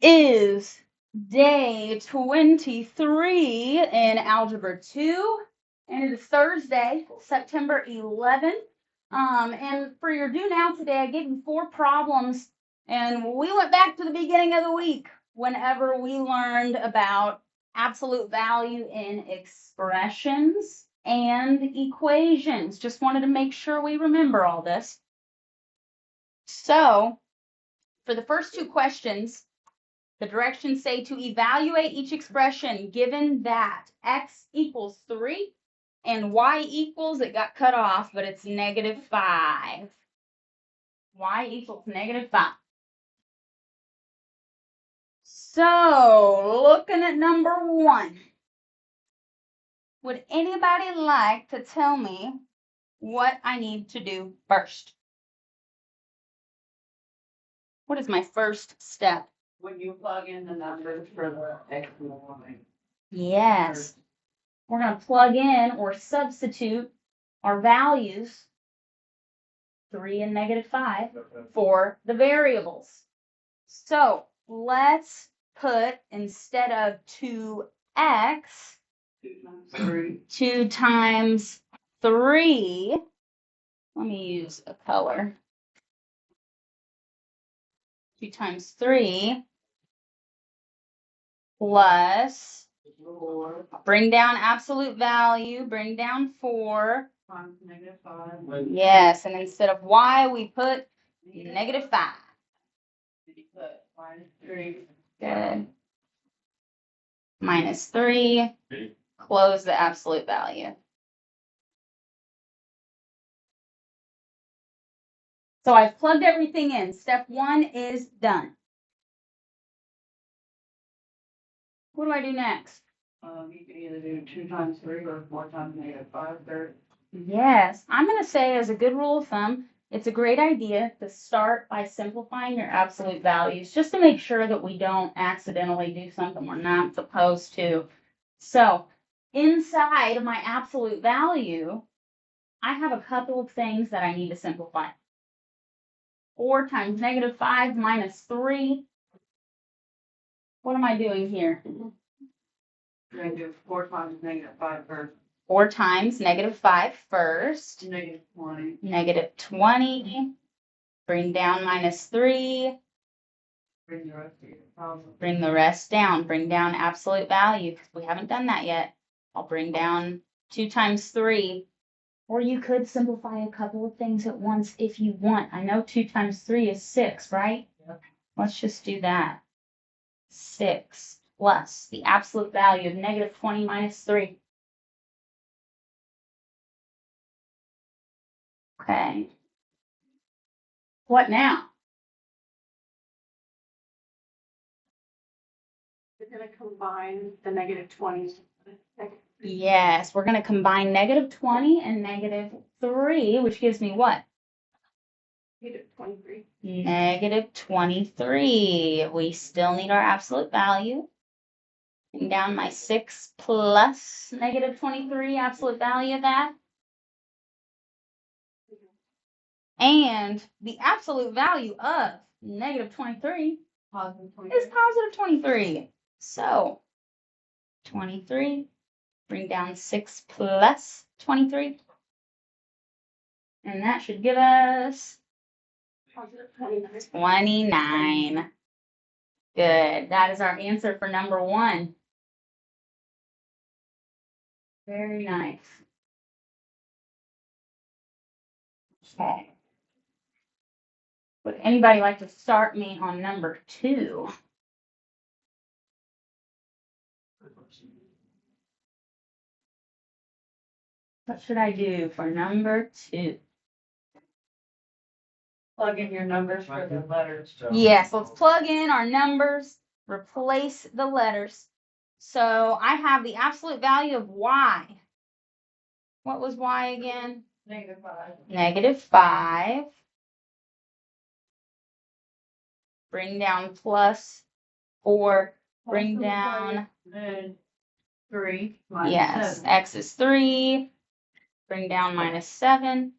is day 23 in Algebra 2, and it is Thursday, September 11th. And for your do now today, I gave you 4 problems, and we went back to the beginning of the week whenever we learned about absolute value in expressions and equations. Just wanted to make sure we remember all this. So, for the first 2 questions, the directions say to evaluate each expression given that x equals 3 and y equals, it got cut off, but it's -5. Y equals -5. So, looking at number 1, would anybody like to tell me what I need to do first? What is my first step? When you plug in the numbers for the x and the y. Yes. We're going to plug in or substitute our values, 3 and -5, for the variables. So let's put, instead of 2x, 2 times 3, let me use a color. 2 times 3 plus, bring down absolute value, bring down 4. Times -5. Yes, and instead of y, we put -5. -3. Good. -3. Close the absolute value. So I've plugged everything in. Step 1 is done. What do I do next? You can either do 2 times 3 or 4 times -5 third. Yes, I'm going to say, as a good rule of thumb, it's a great idea to start by simplifying your absolute values, just to make sure that we don't accidentally do something we're not supposed to. So inside of my absolute value, I have a couple of things that I need to simplify. 4 times -5 minus 3. What am I doing here? You're going to do 4 times -5 first. 4 times -5 first. -20. -20. Bring down -3. Bring the rest of your problem. Bring the rest down. Bring down absolute value. We haven't done that yet. I'll bring down 2 times 3. Or you could simplify a couple of things at once if you want. I know 2 times 3 is 6, right? Yep. Let's just do that. 6 plus the absolute value of -20 minus 3. Okay. What now? We're going to combine the -20s. Yes, we're going to combine -20 and -3, which gives me what? -23. -23. We still need our absolute value. Bring down my 6 plus -23, absolute value of that. And the absolute value of -23 is +23. So 23, bring down 6 plus 23. And that should give us 29. Good. That is our answer for number 1. Very nice. Okay. Would anybody like to start me on number 2? What should I do for number 2? Plug in your numbers for the letters. Yes, let's plug in our numbers, replace the letters. So I have the absolute value of y. What was y again? -5. -5. Bring down plus 4. Bring down. Then 3. Yes, x is 3. Bring down -7.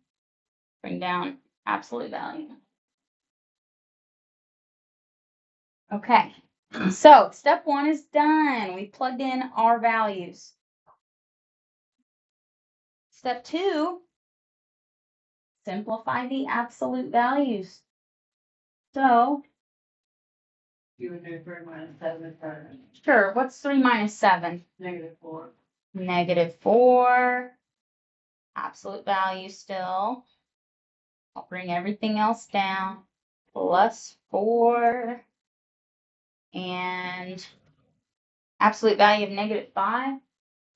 Bring down absolute value. Okay, So step 1 is done. We plugged in our values. Step 2, simplify the absolute values. So, You would do 3 minus 7 first. sure, what's 3 minus 7? -4. -4. Absolute value still. I'll bring everything else down. +4. And absolute value of -5.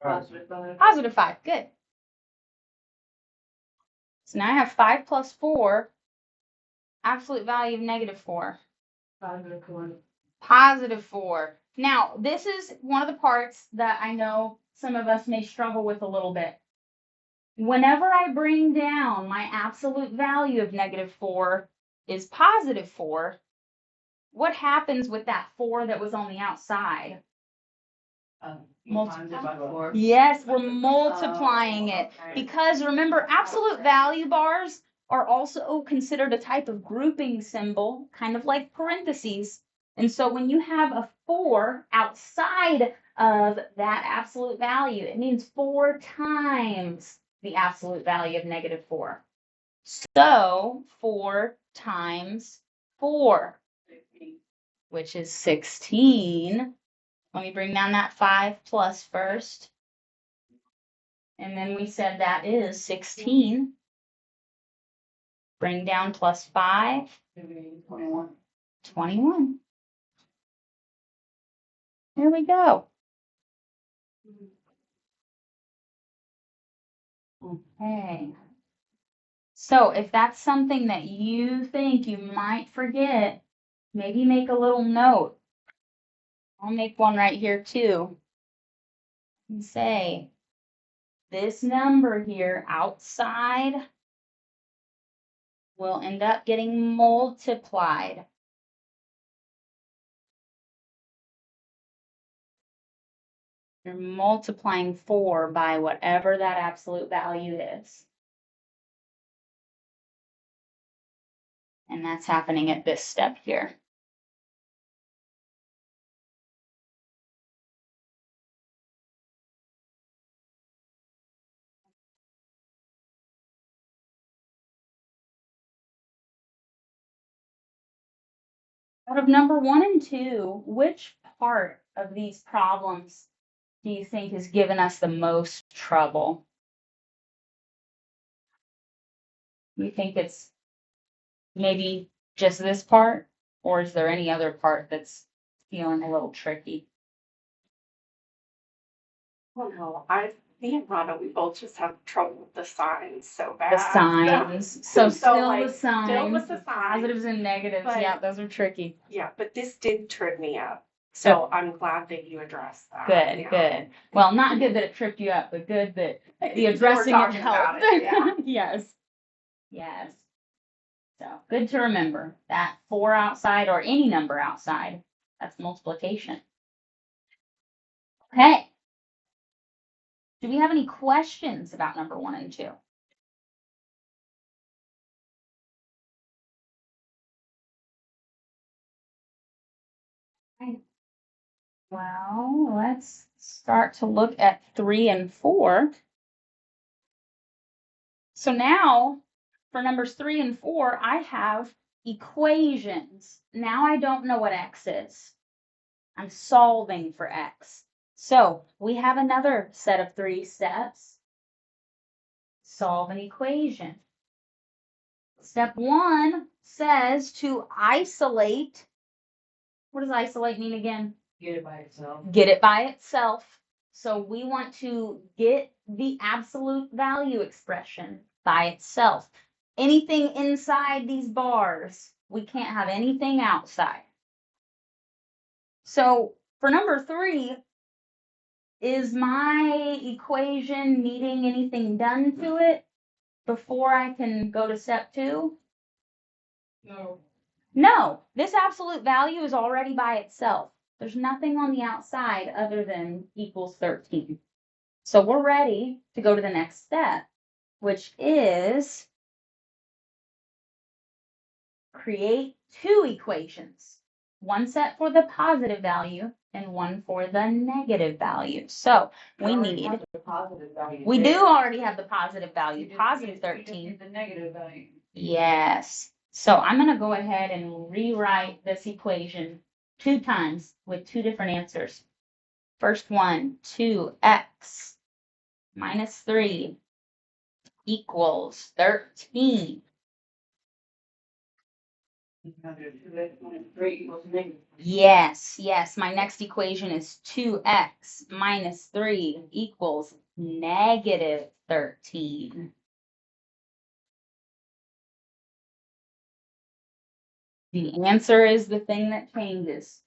+5. +5, good. So now I have 5 plus 4, absolute value of -4. +4. +4. Now, this is one of the parts that I know some of us may struggle with a little bit. Whenever I bring down my absolute value of -4 is +4, what happens with that 4 that was on the outside? Times it by 4. Yes, we're multiplying it. Okay. Because remember, absolute value bars are also considered a type of grouping symbol, kind of like parentheses. And so when you have a 4 outside of that absolute value, it means 4 times the absolute value of -4. So 4 times 4, 16. which is 16. Let me bring down that 5 plus first. And then we said that is 16. Bring down +5. 21. 21. There we go. Okay. So if that's something that you think you might forget, maybe make a little note. I'll make one right here too. And say, this number here outside will end up getting multiplied. You're multiplying 4 by whatever that absolute value is. And that's happening at this step here. Out of number 1 and 2, which part of these problems do you think has given us the most trouble? You think it's maybe just this part, or is there any other part that's feeling a little tricky? Oh no, me and Rhonda, we both just have trouble with the signs so bad. The signs. So still like, the signs. still with the signs. Positives and negatives. But- Yeah, those are tricky. Yeah, but this did trip me up. So I'm glad that you addressed that. Good, Yeah. good. Well, not good that it tripped you up, but good that the We're addressing it talking about helped. it, yeah. Yes. Yes. So good to remember that 4 outside or any number outside, that's multiplication. Okay. Do we have any questions about number 1 and 2? Well, let's start to look at 3 and 4. So now for numbers 3 and 4, I have equations. Now I don't know what x is. I'm solving for x. So we have another set of 3 steps. Solve an equation. Step 1 says to isolate. What does isolate mean again? Get it by itself. Get it by itself. So we want to get the absolute value expression by itself. Anything inside these bars, we can't have anything outside. So for number 3, is my equation needing anything done to it before I can go to step 2? No. No, this absolute value is already by itself. There's nothing on the outside other than equals 13. So we're ready to go to the next step, which is create 2 equations. one set for the positive value and one for the negative value. So we need, The positive value. we do already have the positive value, You just positive need- you just 13. need the negative value. Yes. So I'm going to go ahead and rewrite this equation 2 times with 2 different answers. First one, 2x minus 3 equals 13. Negative 2x minus 3 equals negative. Yes, yes. My next equation is 2x minus 3 equals negative 13. The answer is the thing that changes.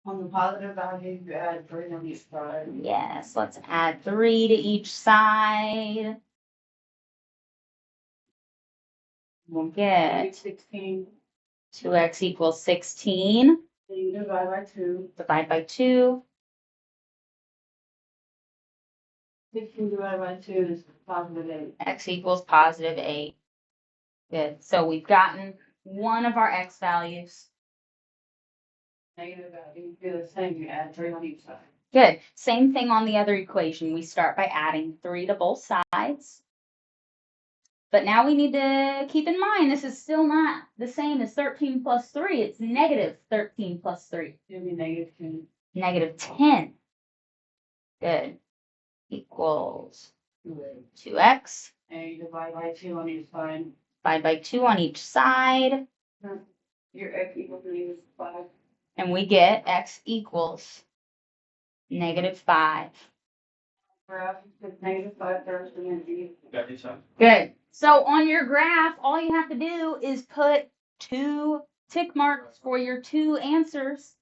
On the positive value, you add 3 on each side. Yes, let's add 3 to each side. We'll get 16. 2x equals 16. Then you divide by 2. Divide by 2. 16 divided by 2 is positive 8. X equals positive 8. Good. So we've gotten one of our x values. Negative value, you do the same, you add 3 on each side. Good. Same thing on the other equation. We start by adding 3 to both sides. But now we need to keep in mind this is still not the same as 13 plus 3. It's negative 13 plus 3. It'll be negative 10. Negative 10. Good. Equals 2x. And you divide by 2 on each side. Divide by 2 on each side. Your x equals negative 5. And we get x equals negative 5. Graph, it's negative 5 first and then you. Got this one. Good. So on your graph, all you have to do is put 2 tick marks for your 2 answers.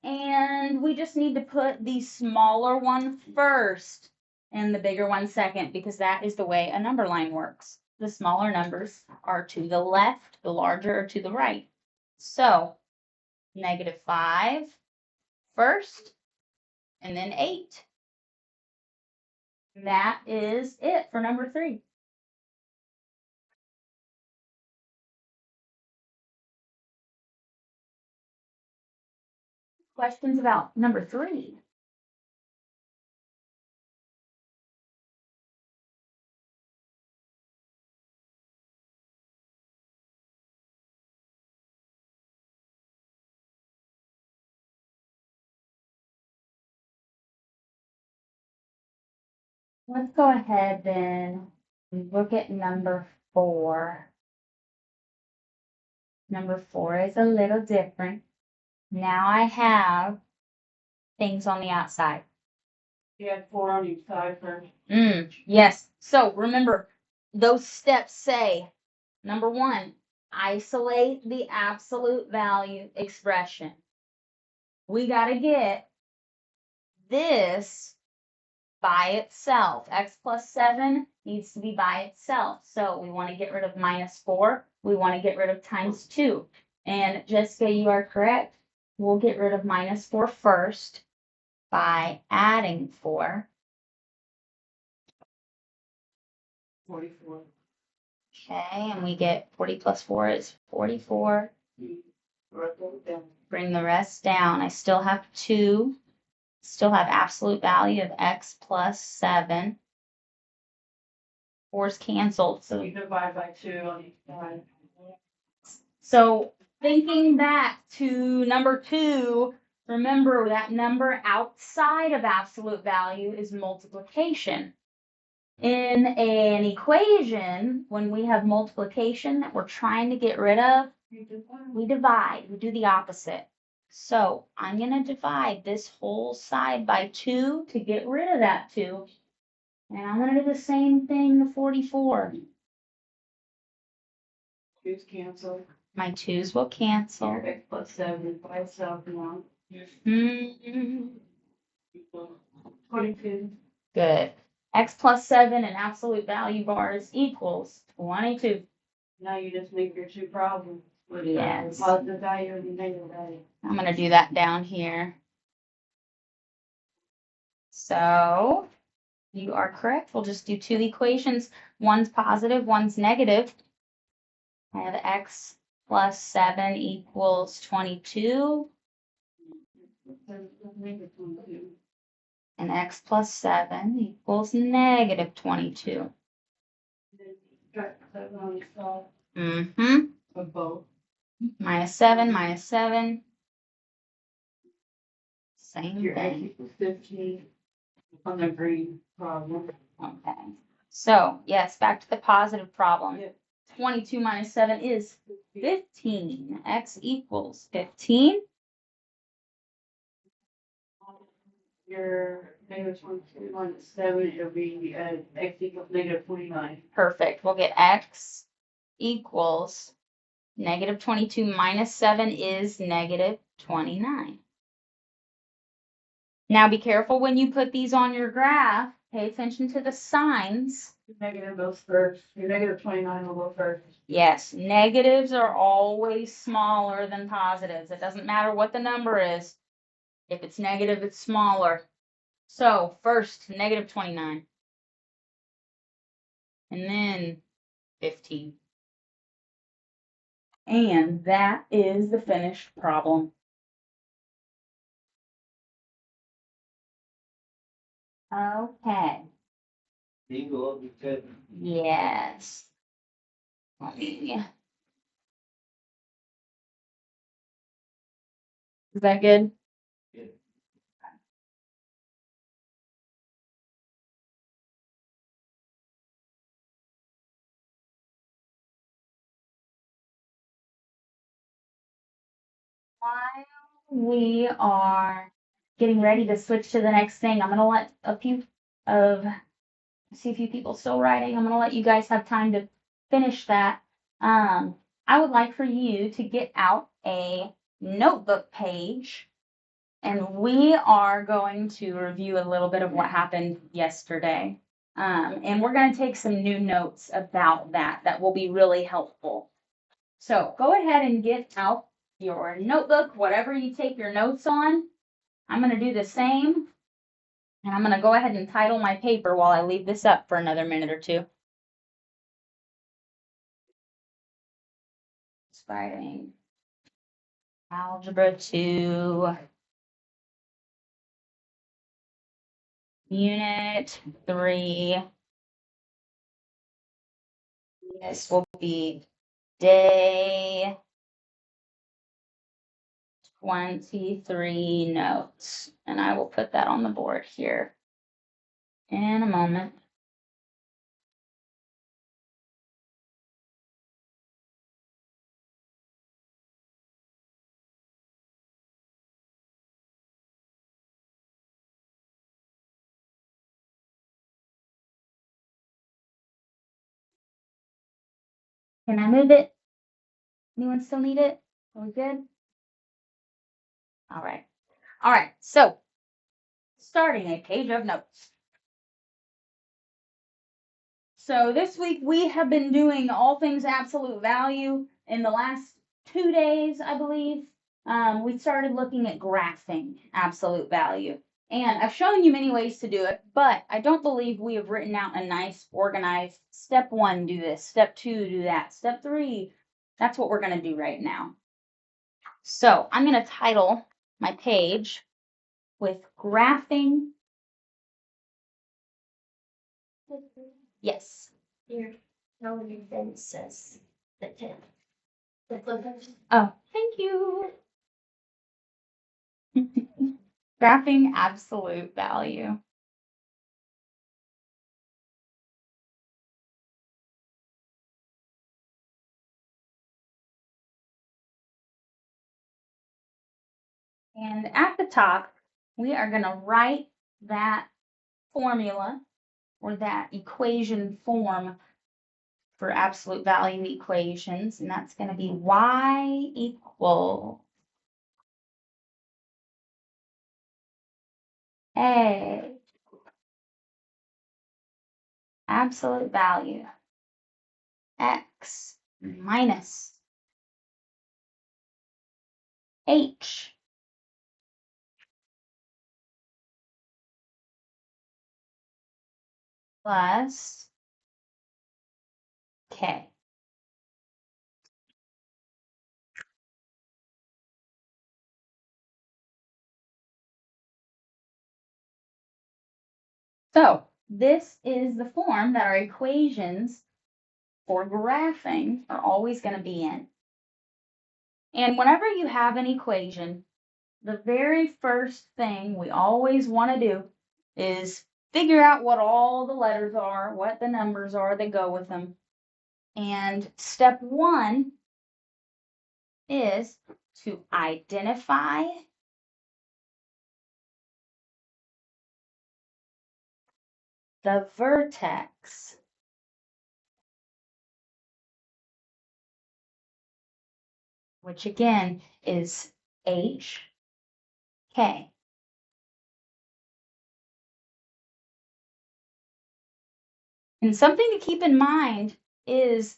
And we just need to put the smaller one first and the bigger one second, because that is the way a number line works. The smaller numbers are to the left, the larger are to the right. So negative 5 first, and then 8. That is it for number 3. Questions about number 3? Let's go ahead then and look at number 4. Number 4 is a little different. Now I have things on the outside. You add 4 on each side first. Yes. So remember, those steps say, number 1, isolate the absolute value expression. We got to get this by itself. X plus 7 needs to be by itself. So we want to get rid of minus 4. We want to get rid of times 2. And Jessica, you are correct. We'll get rid of minus 4 first by adding 4. 44. Okay, and we get 40 plus 4 is 44. Bring the rest down. I still have 2. Still have absolute value of x plus 7. 4's canceled. So you divide by 2 on each side. So thinking back to number 2, remember that number outside of absolute value is multiplication. In an equation, when we have multiplication that we're trying to get rid of, we divide. We do the opposite. So I'm going to divide this whole side by 2 to get rid of that 2. And I'm going to do the same thing to 44. 2's cancel. My 2's will cancel. Your x plus 7 is by itself now. 22. Good. X plus 7 and absolute value bars equals 22. Now you just make your 2 problems with Yes. the positive value and the negative value. I'm going to do that down here. So you are correct. We'll just do 2 equations. One's positive, one's negative. I have x plus 7 equals 22, Negative 22. and x plus 7 equals negative 22. Subtract 7 on the side Mm-hmm. of both. Minus 7, minus 7. Same Your x thing. equals 15 on the green problem. Okay. So, yes, back to the positive problem. Yep. 22 minus 7 is 15. X equals 15. Your negative 22 minus 7, it'll be x equals negative 29. Perfect. We'll get x equals negative 22 minus 7 is negative 29. Now be careful when you put these on your graph. Pay attention to the signs. Negative goes first. Your negative 29 will go first. Yes, negatives are always smaller than positives. It doesn't matter what the number is. If it's negative, it's smaller. So first, negative 29. And then 15. And that is the finished problem. Okay. Bingo, good. Yes. Let me. Is that good? Yeah. While we are getting ready to switch to the next thing, I'm gonna let see a few people still writing. I'm gonna let you guys have time to finish that. I would like for you to get out a notebook page, and we are going to review a little bit of what happened yesterday. And we're going to take some new notes about that will be really helpful. So go ahead and get out your notebook, whatever you take your notes on. I'm going to do the same. And I'm going to go ahead and title my paper while I leave this up for another minute or two. Writing Algebra 2, Unit 3. This will be day 23 notes. And I will put that on the board here in a moment. Can I move it? Anyone still need it? Are we good? All right. All right. So, starting a page of notes. So this week we have been doing all things absolute value. In the last 2 days, I believe, we started looking at graphing absolute value. And I've shown you many ways to do it, but I don't believe we have written out a nice organized step 1, do this, step 2, do that, step 3. That's what we're going to do right now. So I'm going to title my page with graphing. Yes. Here, no one says the 10. Oh, thank you. Graphing absolute value. And at the top, we are going to write that formula or that equation form for absolute value equations. And that's going to be y equal a absolute value x minus h plus k. So this is the form that our equations for graphing are always going to be in. And whenever you have an equation, the very first thing we always want to do is figure out what all the letters are, what the numbers are that go with them. And step one is to identify the vertex. Which again is HK. And something to keep in mind is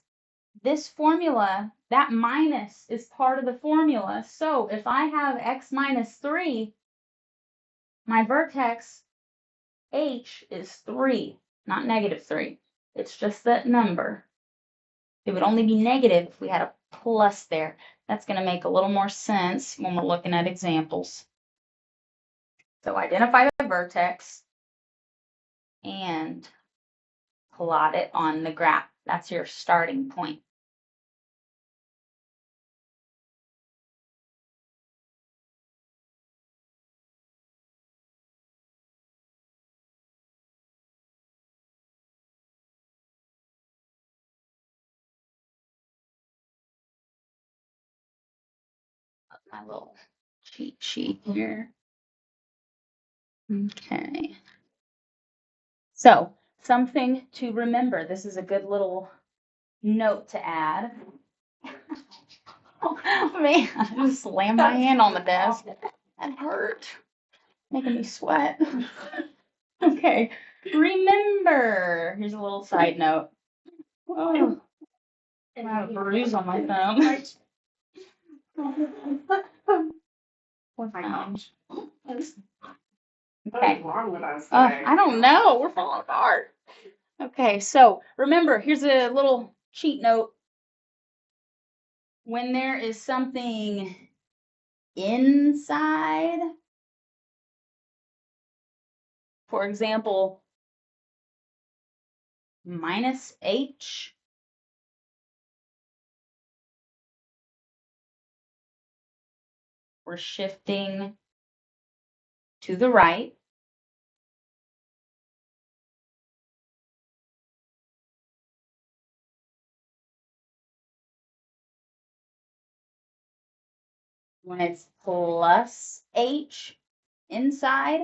this formula, that minus is part of the formula. So if I have x minus 3, my vertex h is 3, not negative 3. It's just that number. It would only be negative if we had a plus there. That's going to make a little more sense when we're looking at examples. So identify the vertex and plot it on the graph. That's your starting point. My little cheat sheet here. Okay. So something to remember. This is a good little note to add. Oh man, I just slammed my hand on the desk. That hurt. Making me sweat. Okay. Remember. Here's a little side note. Oh, I have a bruise on my thumb. Oh my gosh. Okay. What's wrong with us today? I don't know. We're falling apart. Okay, so remember, here's a little cheat note. When there is something inside, for example, minus h, we're shifting to the right. When it's plus h inside,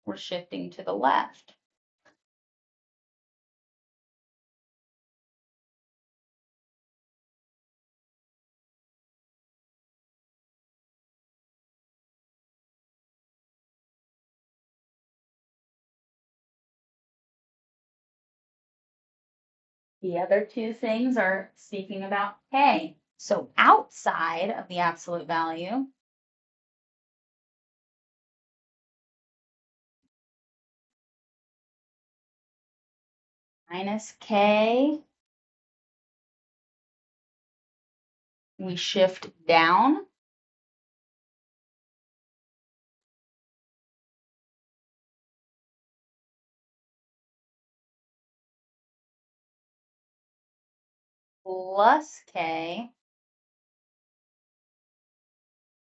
we're shifting to the left. The other two things are speaking about k. So outside of the absolute value, minus k, we shift down. Plus k,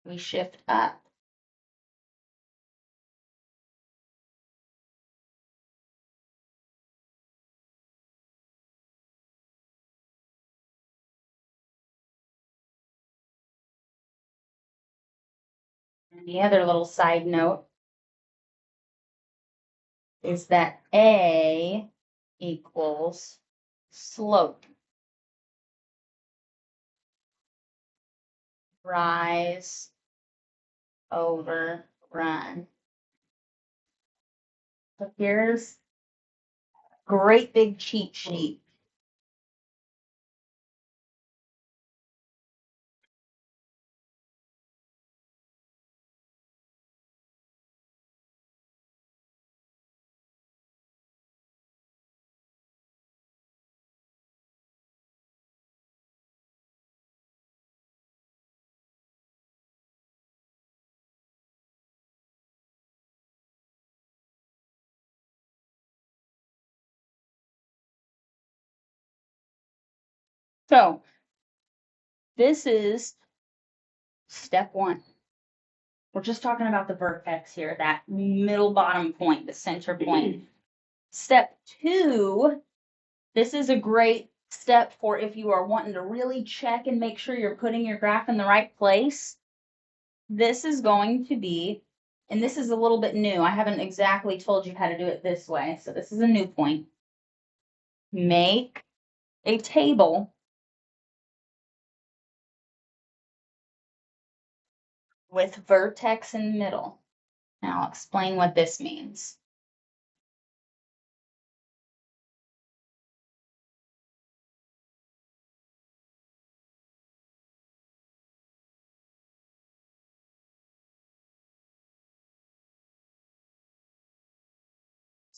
we shift up. And the other little side note is that A equals slope. Rise over run. So here's a great big cheat sheet. So this is step 1. We're just talking about the vertex here, that middle bottom point, the center point. Step 2, this is a great step for if you are wanting to really check and make sure you're putting your graph in the right place. This is going to be, and this is a little bit new. I haven't exactly told you how to do it this way. So this is a new point. Make a table with vertex in the middle. Now I'll explain what this means.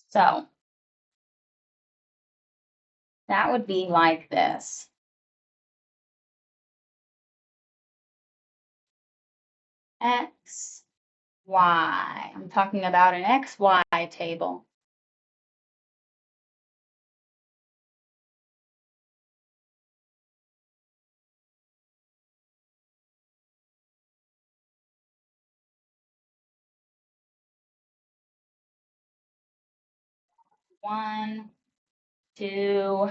So that would be like this. X, Y. I'm talking about an XY table. One, two,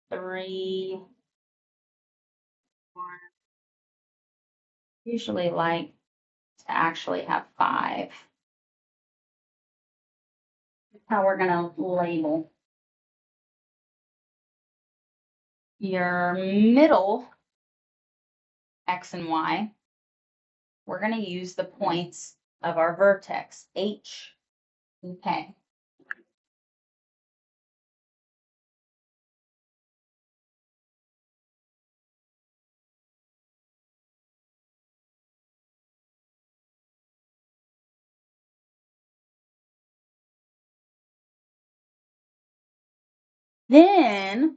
three, four. Usually like to actually have 5. That's how we're gonna label your middle X and Y. We're gonna use the points of our vertex, H and K. Then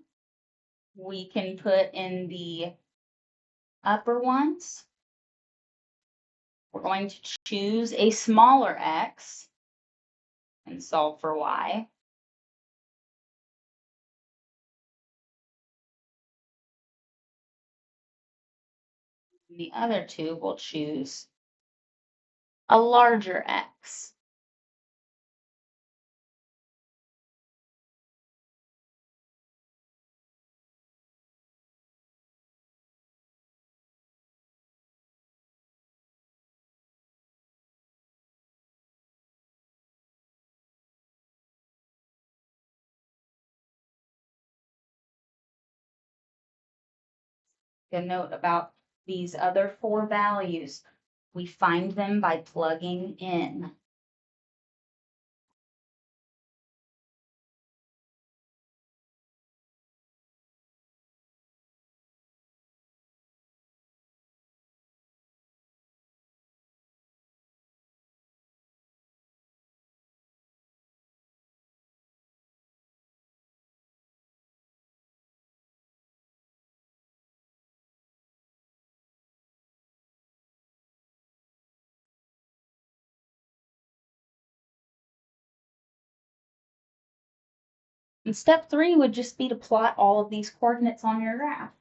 we can put in the upper ones. We're going to choose a smaller x and solve for y. The other two will choose a larger x. A note about these other 4 values. We find them by plugging in. And step 3 would just be to plot all of these coordinates on your graph.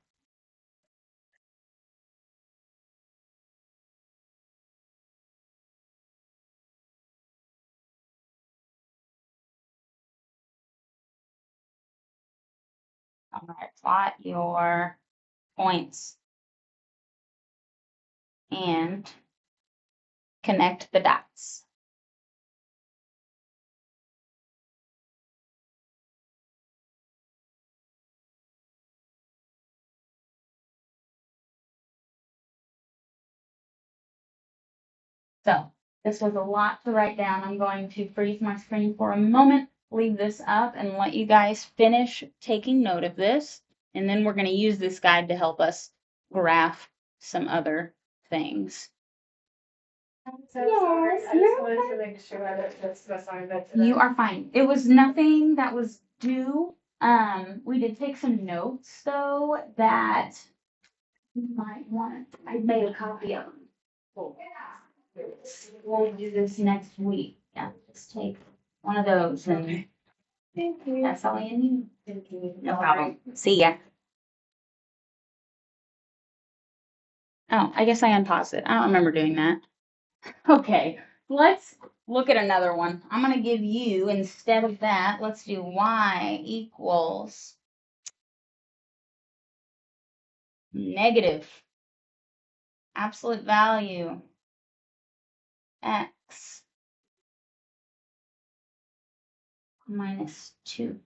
All right, plot your points and connect the dots. So this was a lot to write down. I'm going to freeze my screen for a moment, leave this up, and let you guys finish taking note of this. And then we're going to use this guide to help us graph some other things. Yes, I just wanted to make sure that that's the assignment today. You are fine. It was nothing that was due. We did take some notes though that you might want. I made a copy of them. We'll do this next week. Yeah, just take one of those and Thank you. That's all you need. Thank you. No problem. See ya. Oh, I guess I unpaused it. I don't remember doing that. Okay, let's look at another one. I'm going to give you, instead of that, let's do y equals negative absolute value x minus 2.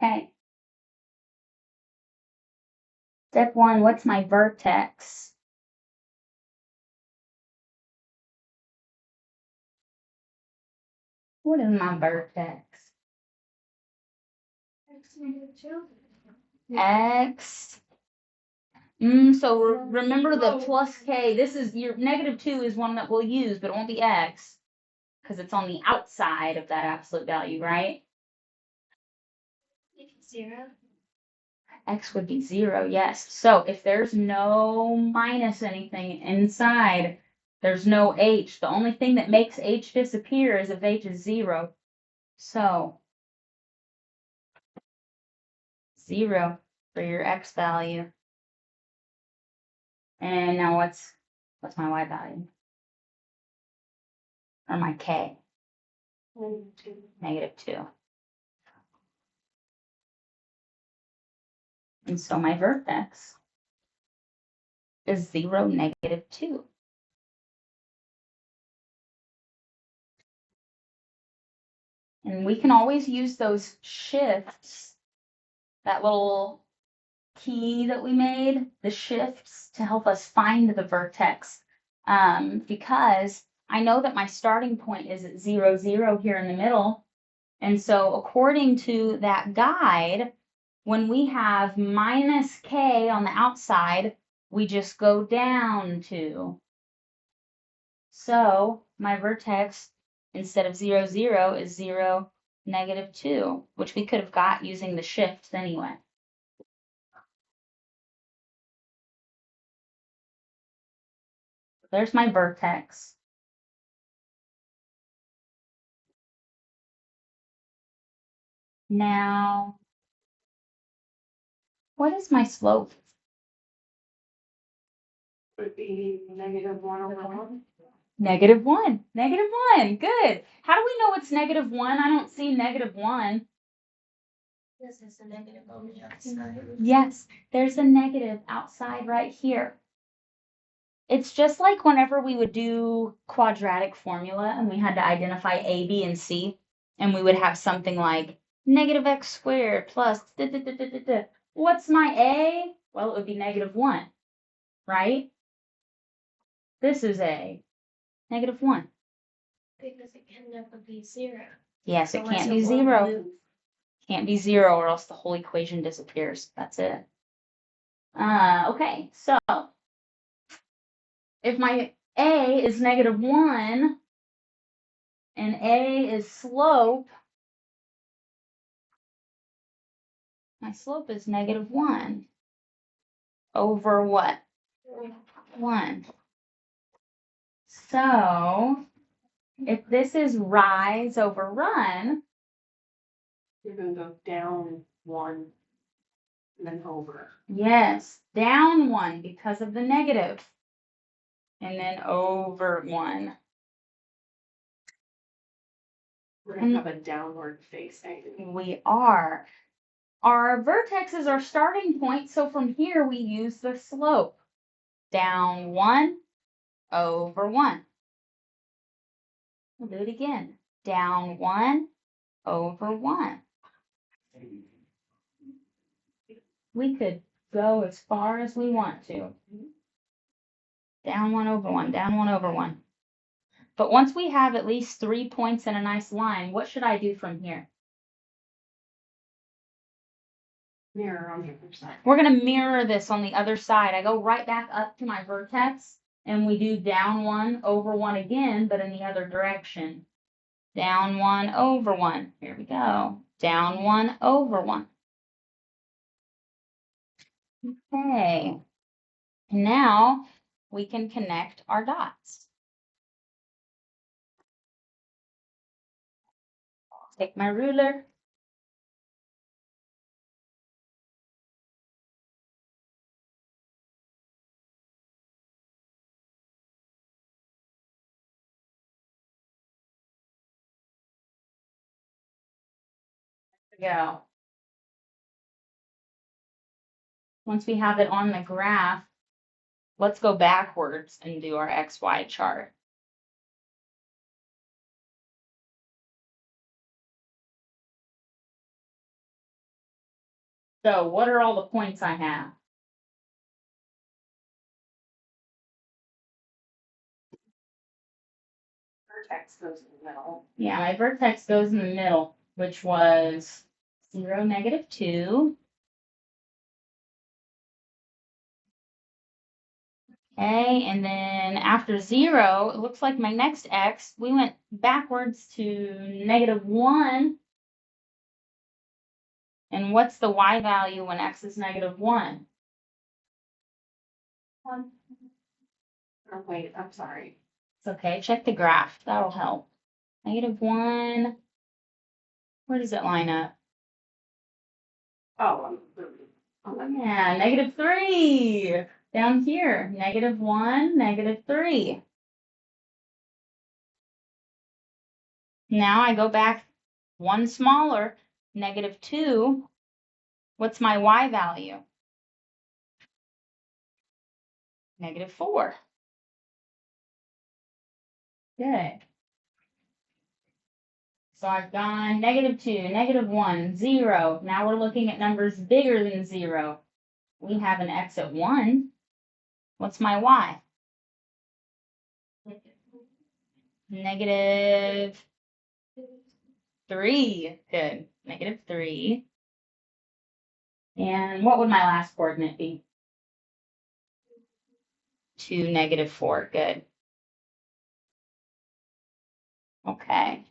Okay. Step 1, what's my vertex? What is my vertex? X. So remember the plus k. This is your negative 2 is one that we'll use, but it won't be x because it's on the outside of that absolute value, right? 0. X would be 0, yes. So if there's no minus anything inside, there's no h. The only thing that makes h disappear is if h is 0. So 0 for your x value. And now what's my y value? Or my k? Negative 2. And so my vertex is 0, negative 2. And we can always use those shifts, that little key that we made, the shifts, to help us find the vertex. Because I know that my starting point is at 0, 0 here in the middle. And so according to that guide, when we have minus k on the outside, we just go down 2. So my vertex, instead of 0, 0, is 0, negative 2, which we could have got using the shifts anyway. There's my vertex. Now, what is my slope? Would be -1 over 1. Negative 1. Negative 1. Good. How do we know it's negative 1? I don't see negative 1. This is a negative on the outside. Yes, there's a negative outside right here. It's just like whenever we would do quadratic formula and we had to identify a, b, and c, and we would have something like negative x squared plus da, da, da, da, da, da. What's my a? Well, it would be negative 1, right? This is a negative 1. Because it can never be 0. Yes, it Unless can't be it won't 0. move. Can't be 0 or else the whole equation disappears. That's it. Okay, so if my a is negative 1 and a is slope, my slope is negative 1 over what? 1. So if this is rise over run, You're going to go down 1 and then over. yes, down 1 because of the negative, and then over 1. We're going to have a downward facing. We are. Our vertex is our starting point, so from here we use the slope. Down 1 over 1. We'll do it again. Down 1 over 1. We could go as far as we want to. Down 1 over 1, down 1 over 1. But once we have at least 3 points in a nice line, what should I do from here? Mirror on the other side. We're going to mirror this on the other side. I go right back up to my vertex, and we do down 1 over 1 again, but in the other direction. Down 1 over 1. Here we go. Down 1 over 1. Okay. And now we can connect our dots. Take my ruler. Go. Once we have it on the graph, let's go backwards and do our XY chart. So what are all the points I have? Vertex goes in the middle. Yeah, my vertex goes in the middle, which was 0, -2. Okay, and then after 0, it looks like my next x, we went backwards to -1. And what's the y value when x is -1? 1. Oh, wait, I'm sorry. It's okay, check the graph, that'll help. -1, where does it line up? Oh, Yeah, -3, down here, -1, -3. Now I go back one smaller, -2. What's my y value? -4. Good. So I've gone -2, -1, 0. Now we're looking at numbers bigger than 0. We have an x at 1. What's my y? -3. Good. -3. And what would my last coordinate be? 2, -4. Good. Okay.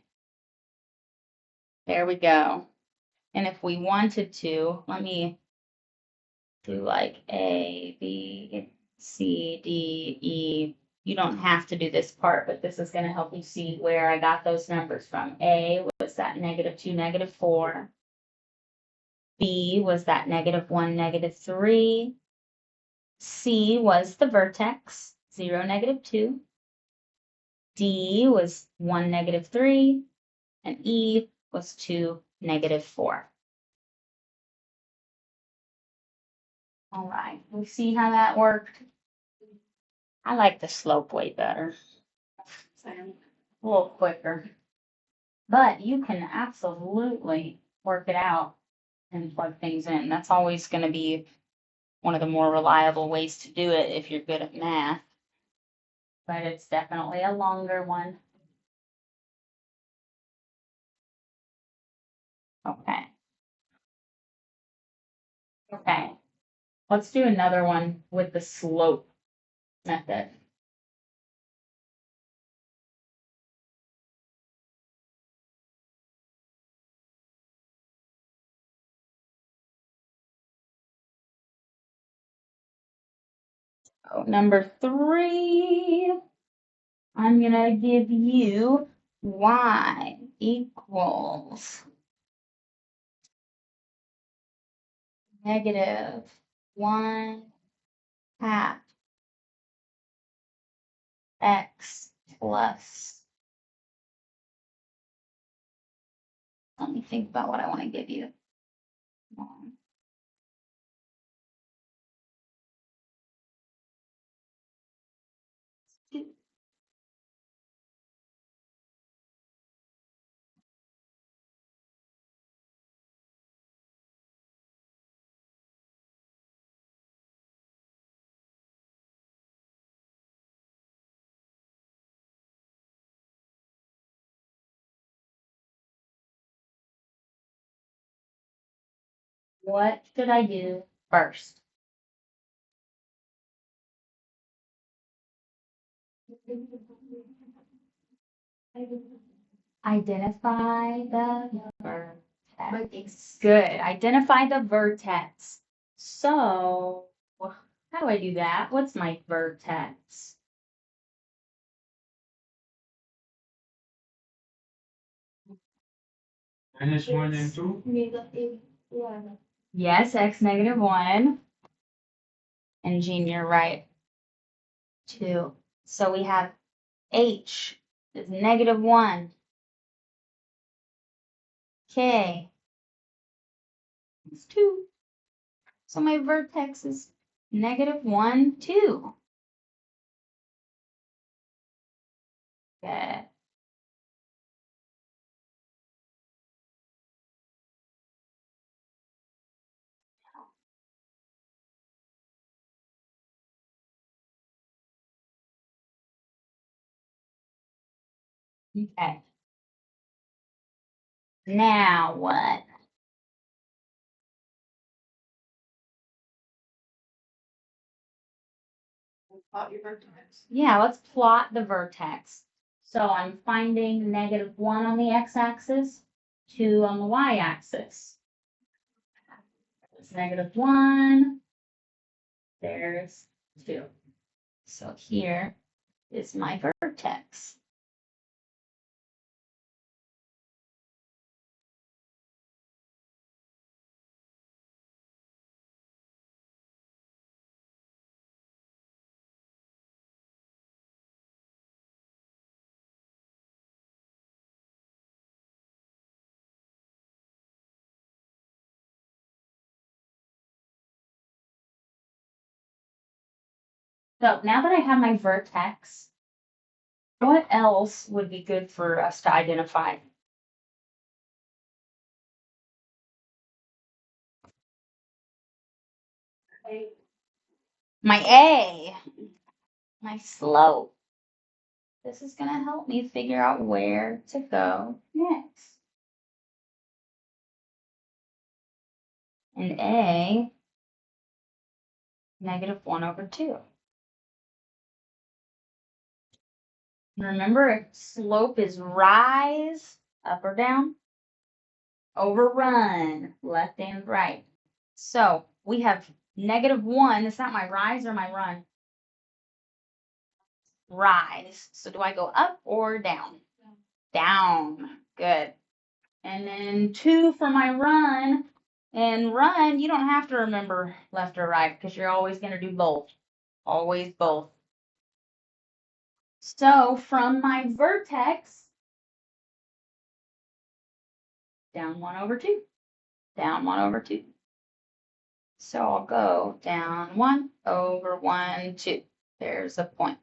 There we go. And if we wanted to, let me do like A, B, C, D, E. You don't have to do this part, but this is going to help you see where I got those numbers from. A was that -2, -4. B was that -1, -3. C was the vertex, 0, -2. D was 1, -3. And E was 2, -4. All right, we see how that worked. I like the slope way better. Same. A little quicker. But you can absolutely work it out and plug things in. That's always going to be one of the more reliable ways to do it if you're good at math. But it's definitely a longer one. Okay. Okay. Let's do another one with the slope method. So number 3, I'm going to give you y equals -1/2 x plus. Let me think about what I want to give you. What should I do first? Identify the vertex. Good. Identify the vertex. So How do I do that? What's my vertex? -1 and 2. Yes, x negative 1. And Jean, you're right. 2. So we have h is negative 1. K is 2. So my vertex is negative 1, 2. Good. Okay. Now what? Plot your vertex. Yeah, let's plot the vertex. So I'm finding negative 1 on the x-axis, 2 on the y-axis. It's negative 1. There's 2. So here is my vertex. So now that I have my vertex, what else would be good for us to identify? My A, my slope. This is going to help me figure out where to go next. And A, negative 1 over 2. Remember, slope is rise, up or down, over run, left and right. So we have negative 1. Is that my rise or my run? Rise. So do I go up or down? Down. Good. And then 2 for my run. And run, you don't have to remember left or right because you're always going to do both. Always both. So from my vertex, down 1 over 2. Down 1 over 2. So I'll go down 1 over 1, 2. There's a point.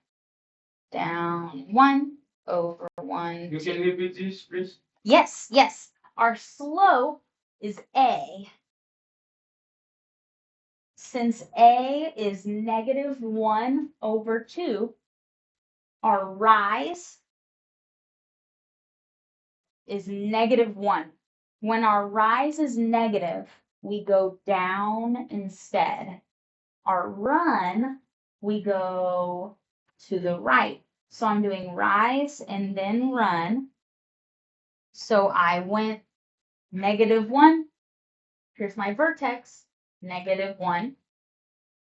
Down 1 over 1, You 2. can repeat this, please. Yes, yes. Our slope is A. Since A is negative 1 over 2, our rise is negative 1. When our rise is negative, we go down instead. Our run, we go to the right. So I'm doing rise and then run. So I went negative 1. Here's my vertex, negative 1.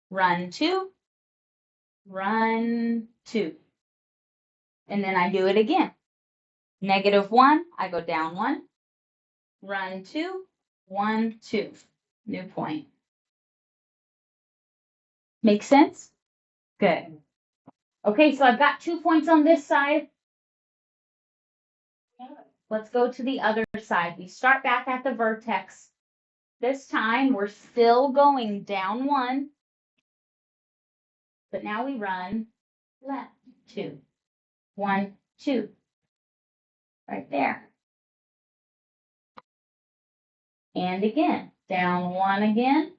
Run 2. Run 2. And then I do it again. Negative 1, I go down 1. Run 2. 1, 2. New point. Make sense? Good. Okay, so I've got 2 points on this side. Let's go to the other side. We start back at the vertex. This time we're still going down 1, but now we run left 2. 1, 2. Right there. And again, down 1 again,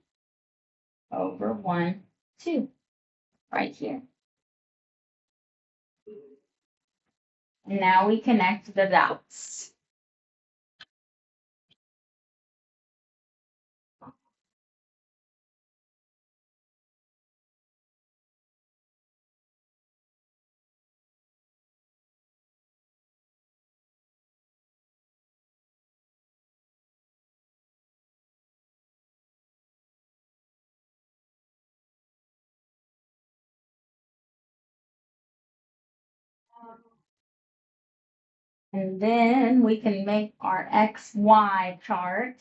over 1, 2. Right here. And now we connect the dots. And then we can make our XY chart.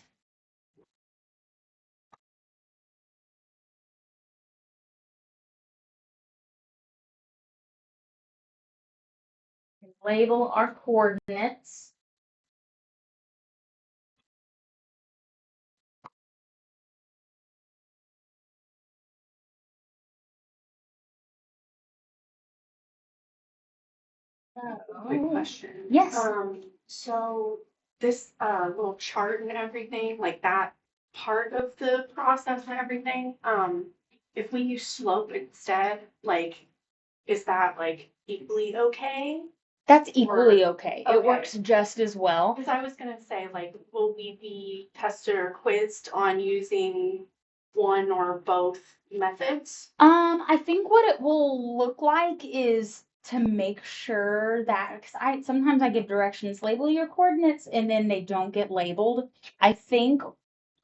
Label our coordinates. Quick question. Yes. So this little chart and everything, like that part of the process and everything, if we use slope instead, like, is that like equally okay? That's equally okay. It Okay. works just as well. Because I was gonna say, like, will we be tested or quizzed on using one or both methods? I think what it will look like is to make sure that, because I sometimes I give directions, label your coordinates, and then they don't get labeled. I think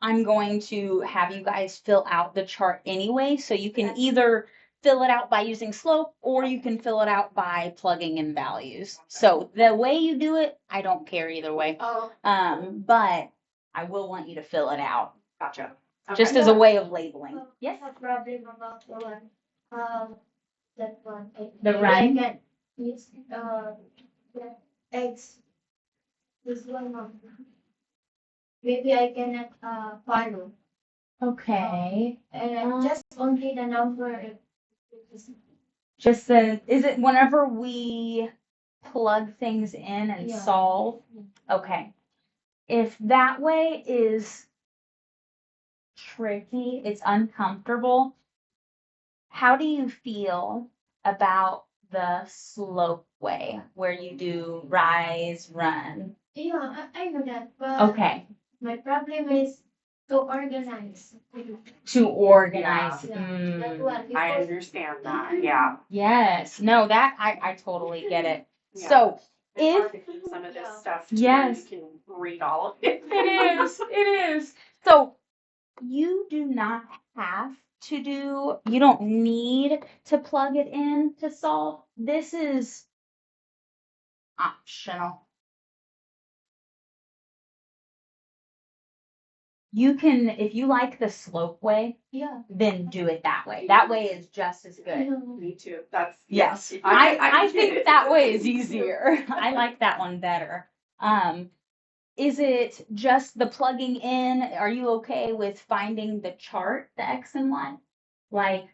I'm going to have you guys fill out the chart anyway, so you can either fill it out by using slope or you can fill it out by plugging in values. So the way you do it, I don't care either way. Oh, But I will want you to fill it out gotcha. just as a way of labeling. Yes. A problem about the one, that one. The Maybe run? I can use, the eggs. This one, maybe I cannot, follow. Okay. Just only the number. Just the, is it whenever we plug things in and Yeah. solve? Okay. If that way is tricky, it's uncomfortable, how do you feel about the slope way where you do rise, run? Yeah, I know that, but Okay. my problem is to organize. To organize. Yeah, Mm. that one. I Because understand that, yeah. Yes. No, that I totally get it. Yeah. So It's if hard to keep some of this stuff to Yes. where you can read all of it. it is. So you do not have to do, you don't need to plug it in to solve. This is optional. You can, if you like the slope way, yeah. then do it that way. That way is just as good. Me too. That's Yes, yes. I get think it. that way is easier. I like that one better. Is it just the plugging in? Are you okay with finding the chart, the X and Y? Like,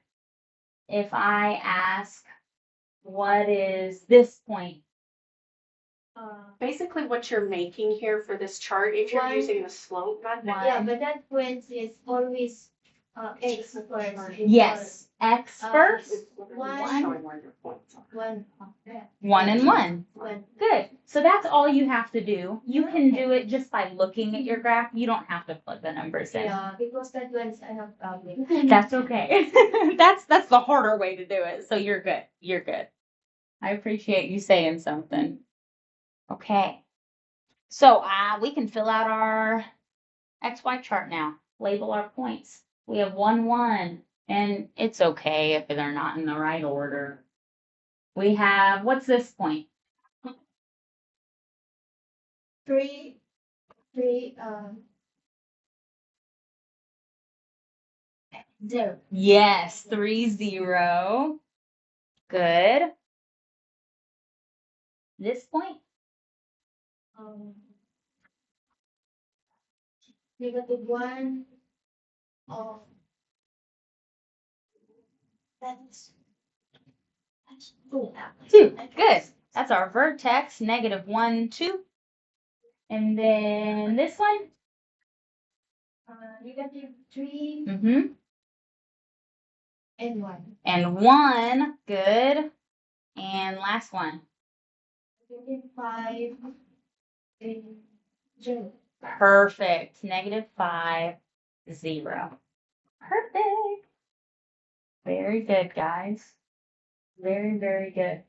if I ask, what is this point? Basically, what you're making here for this chart, if you're One- using the slope method, Yeah, but that point is always, X first. Yes, X Uh, first, it's One- showing where your points are. One. 1 and 1. One. Good. So that's all you have to do. You can do it just by looking at your graph. You don't have to plug the numbers in. Yeah, because that one's I have problem. That's okay. That's the harder way to do it. So you're good. You're good. I appreciate you saying something. Okay. So we can fill out our XY chart now. Label our points. We have 1, 1, and it's okay if they're not in the right order. We have, what's this point? 3, 3, 0. Yes, 3, 0. Good. This point? -1. Oh. That's 2. 2. Good. That's our vertex, -1, 2. And then this one? -3 Mm-hmm. and 1. And 1. Good. And last one. -5 and 0. Perfect. -5, 0. Perfect. Very good, guys. Very, very good.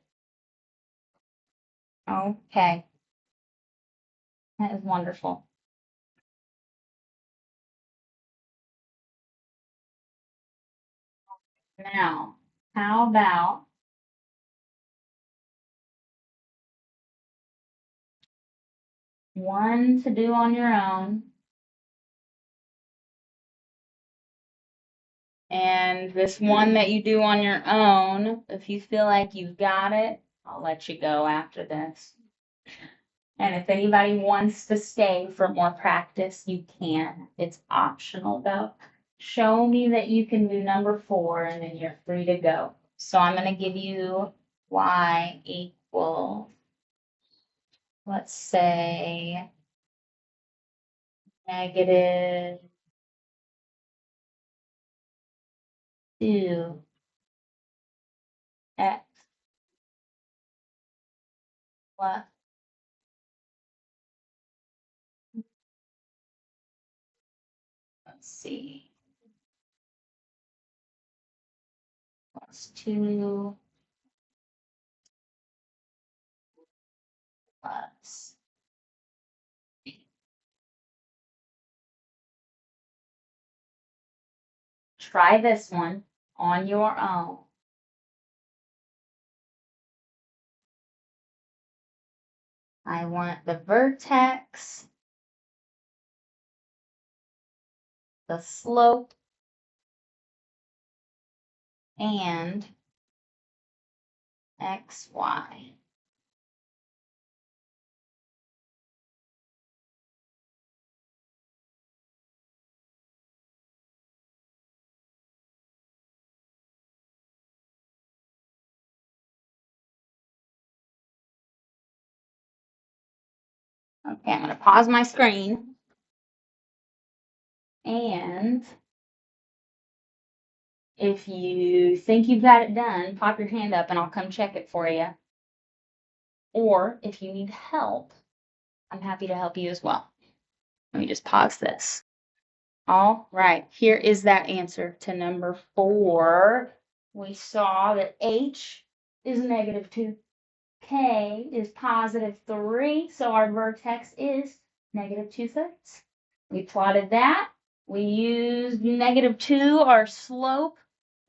Okay. That is wonderful. Now, how about one to do on your own. And this one that you do on your own, if you feel like you've got it, I'll let you go after this. And if anybody wants to stay for more practice, you can. It's optional though. Show me that you can do number 4 and then you're free to go. So I'm going to give you y equals, let's say, -2 x plus, let's see, plus 2 plus. Try this one on your own. I want the vertex, the slope, and xy. Okay, I'm going to pause my screen. And if you think you've got it done, pop your hand up and I'll come check it for you. Or if you need help, I'm happy to help you as well. Let me just pause this. All right, here is that answer to number 4. We saw that h is -2. K is +3, so our vertex is -2/3. We plotted that. We used -2, our slope,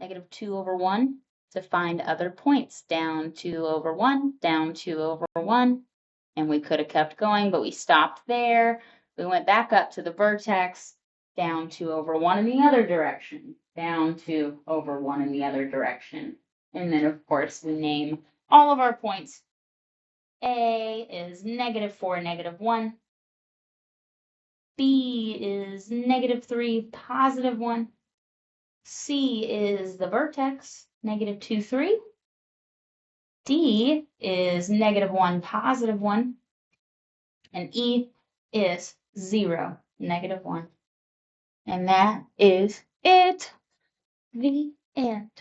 -2/1, to find other points. Down 2/1, down 2/1, and we could have kept going, but we stopped there. We went back up to the vertex, down 2/1 in the other direction, down 2/1 in the other direction. And then, of course, we name all of our points. A is -4, -1. B is -3, +1. C is the vertex, -2, 3. D is -1, +1. And E is 0, -1. And that is it. The end.